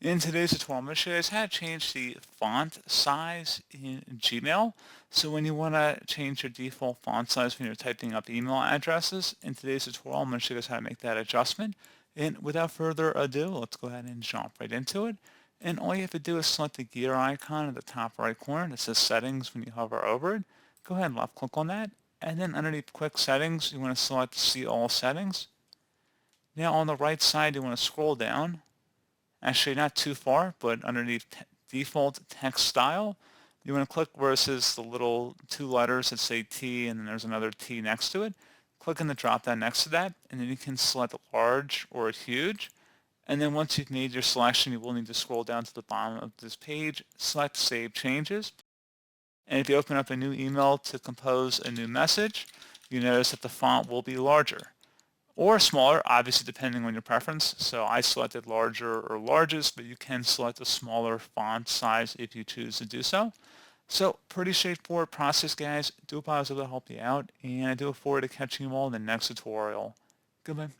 In today's tutorial, I'm going to show you guys how to change the font size in Gmail. So when you want to change your default font size when you're typing up email addresses, in today's tutorial, I'm going to show you guys how to make that adjustment. And without further ado, let's go ahead and jump right into it. And all you have to do is select the gear icon at the top right corner that says settings when you hover over it. Go ahead and left click on that. And then underneath quick settings, you want to select see all settings. Now on the right side, you want to scroll down. Actually, not too far, but underneath default text style, you want to click where it says the little two letters that say T and then there's another T next to it. Click in the drop down next to that, and then you can select large or huge. And then once you've made your selection, you will need to scroll down to the bottom of this page, select Save Changes. And if you open up a new email to compose a new message, you notice that the font will be larger or smaller, obviously depending on your preference. So I selected larger or largest, but you can select a smaller font size if you choose to do so. So pretty straightforward process, guys. Do hope I was able to help you out, and I do look forward to catching you all in the next tutorial. Goodbye.